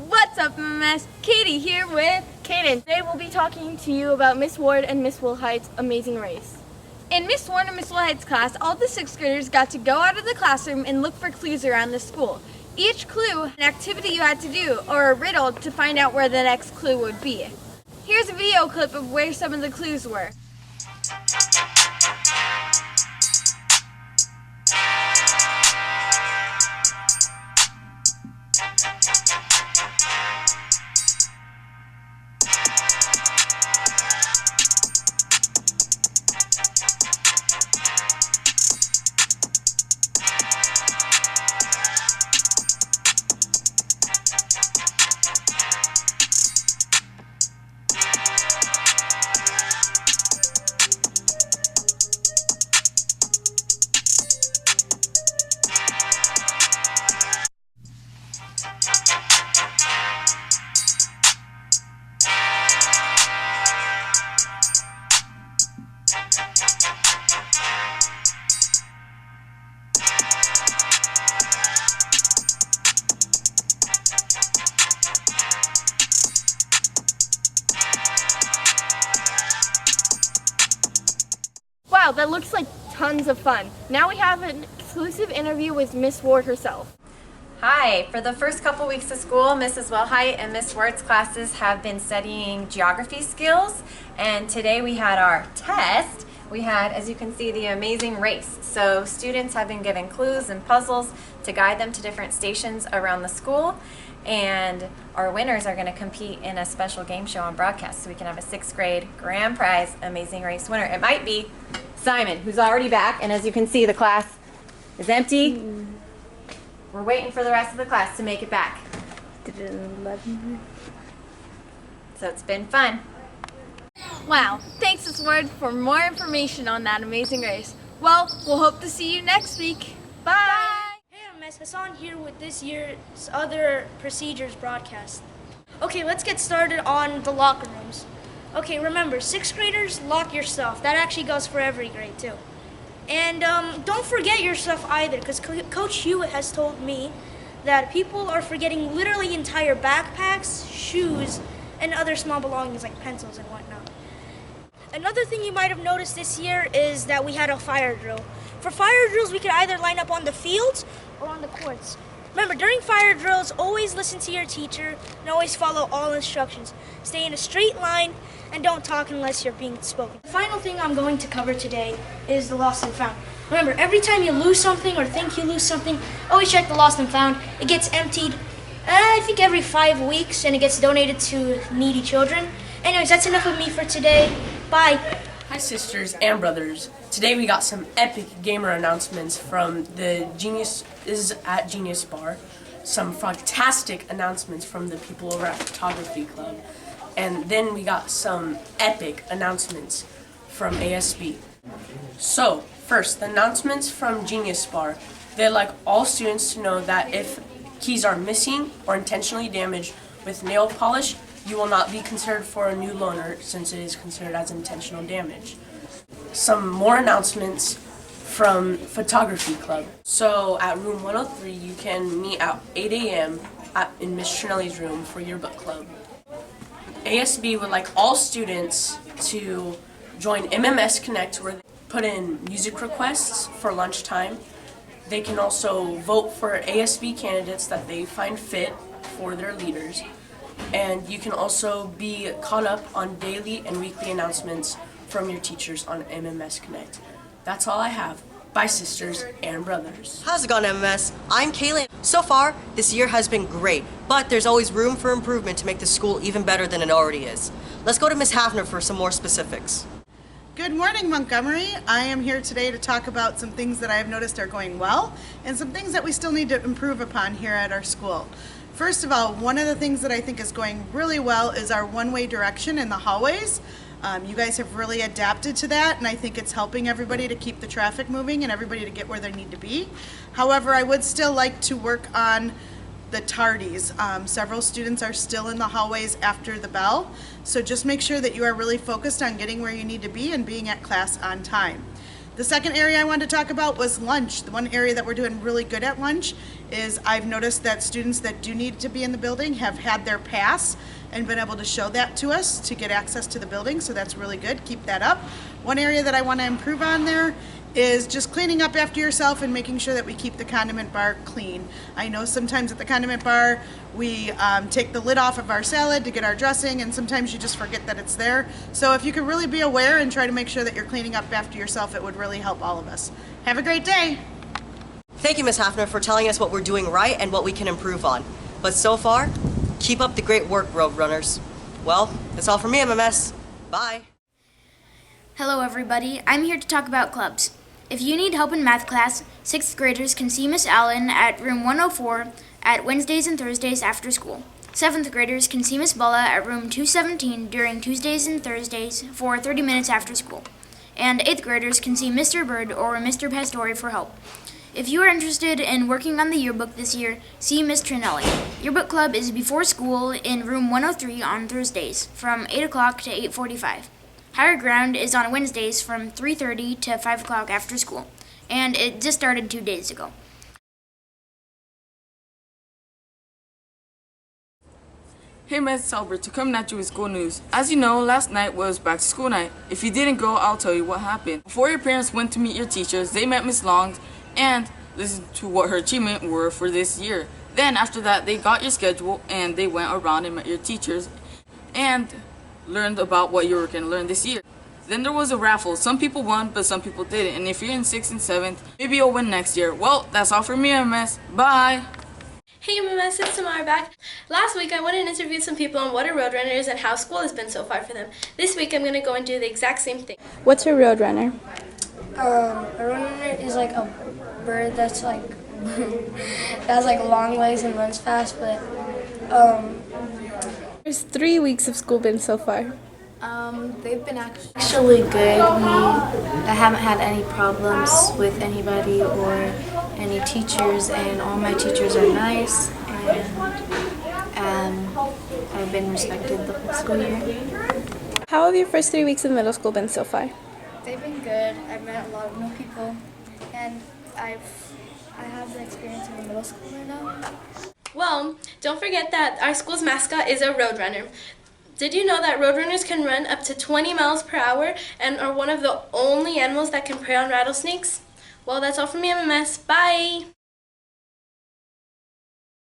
What's up, MMS? Katie here with Kaden. Today we'll be talking to you about Miss Ward and Miss Wilhite's amazing race. In Miss Ward and Miss Wilhite's class, all the 6th graders got to go out of the classroom and look for clues around the school. Each clue, an activity you had to do, or a riddle to find out where the next clue would be. Here's a video clip of where some of the clues were. Wow, that looks like tons of fun. Now we have an exclusive interview with Miss Ward herself. Hi, for the first couple weeks of school, Mrs. Wilhite and Miss Ward's classes have been studying geography skills, and today we had our test. We had, as you can see, the amazing race. So students have been given clues and puzzles to guide them to different stations around the school, and our winners are going to compete in a special game show on broadcast, so we can have a 6th grade grand prize amazing race winner. It might be Simon, who's already back, and as you can see, the class is empty. We're waiting for the rest of the class to make it back. So it's been fun. Wow, thanks Miss Ward for more information on that amazing race. Well, we'll hope to see you next week. Bye! Hey, I'm Miss Hassan here with this year's other procedures broadcast. Okay, let's get started on the locker rooms. Okay, remember, 6th graders, lock your stuff. That actually goes for every grade too. And don't forget your stuff either, because Coach Hewitt has told me that people are forgetting literally entire backpacks, shoes, and other small belongings like pencils and whatnot. Another thing you might have noticed this year is that we had a fire drill. For fire drills, we could either line up on the fields or on the courts. Remember, during fire drills, always listen to your teacher and always follow all instructions. Stay in a straight line and don't talk unless you're being spoken. The final thing I'm going to cover today is the lost and found. Remember, every time you lose something or think you lose something, always check the lost and found. It gets emptied, I think every 5 weeks, and it gets donated to needy children. Anyways, that's enough of me for today. Bye. Hi sisters and brothers. Today we got some epic gamer announcements from the Geniuses at Genius Bar, some fantastic announcements from the people over at Photography Club, and then we got some epic announcements from ASB. So, first, the announcements from Genius Bar. They'd like all students to know that if keys are missing or intentionally damaged with nail polish, you will not be considered for a new loaner since it is considered as intentional damage. Some more announcements from Photography Club. So at room 103, you can meet at 8 a.m. in Miss Trinelli's room for your book club. ASB would like all students to join MMS Connect, where they put in music requests for lunchtime. They can also vote for ASB candidates that they find fit for their leaders. And you can also be caught up on daily and weekly announcements from your teachers on MMS Connect. That's all I have. Bye, sisters and brothers. How's it going, MMS? I'm Kaylin. So far, this year has been great, but there's always room for improvement to make the school even better than it already is. Let's go to Miss Hafner for some more specifics. Good morning, Montgomery. I am here today to talk about some things that I have noticed are going well and some things that we still need to improve upon here at our school. First of all, one of the things that I think is going really well is our one-way direction in the hallways. You guys have really adapted to that, and I think it's helping everybody to keep the traffic moving and everybody to get where they need to be. However, I would still like to work on the tardies. Several students are still in the hallways after the bell, so just make sure that you are really focused on getting where you need to be and being at class on time. The second area I wanted to talk about was lunch. The one area that we're doing really good at lunch is I've noticed that students that do need to be in the building have had their pass and been able to show that to us to get access to the building, so that's really good. Keep that up. One area that I want to improve on there is just cleaning up after yourself and making sure that we keep the condiment bar clean. I know sometimes at the condiment bar we take the lid off of our salad to get our dressing, and sometimes you just forget that it's there. So if you could really be aware and try to make sure that you're cleaning up after yourself, it would really help all of us. Have a great day. Thank you, Ms. Hafner, for telling us what we're doing right and what we can improve on. But so far, keep up the great work, Roadrunners. Well, that's all from me, MMS. Bye. Hello everybody, I'm here to talk about clubs. If you need help in math class, 6th graders can see Miss Allen at room 104 at Wednesdays and Thursdays after school. 7th graders can see Miss Bulla at room 217 during Tuesdays and Thursdays for 30 minutes after school. And 8th graders can see Mr. Bird or Mr. Pastore for help. If you are interested in working on the yearbook this year, see Miss Trinelli. Yearbook Club is before school in room 103 on Thursdays from 8 o'clock to 8:45. Higher Ground is on Wednesdays from 3:30 to 5 o'clock after school, and it just started 2 days ago. Hey Miss Albert, coming at you with school news. As you know, last night was back to school night. If you didn't go, I'll tell you what happened. Before your parents went to meet your teachers, they met Miss Longs and listened to what her achievements were for this year. Then after that, they got your schedule and they went around and met your teachers and learned about what you were going to learn this year. Then there was a raffle. Some people won, but some people didn't. And if you're in 6th and 7th, maybe you'll win next year. Well, that's all from me, MMS. Bye! Hey MMS, it's Tamara back. Last week I went and interviewed some people on what are Roadrunners and how school has been so far for them. This week I'm going to go and do the exact same thing. What's a Roadrunner? A roadrunner is like a bird that's like has like long legs and runs fast, but There's 3 weeks of school been so far. They've been actually good. I haven't had any problems with anybody or any teachers, and all my teachers are nice, and I've been respected the whole school year. How have your first 3 weeks of middle school been so far? They've been good. I've met a lot of new people, and I have the experience of a middle schooler now. Well, don't forget that our school's mascot is a Roadrunner. Did you know that Roadrunners can run up to 20 miles per hour and are one of the only animals that can prey on rattlesnakes? Well, that's all from me, MMS. Bye!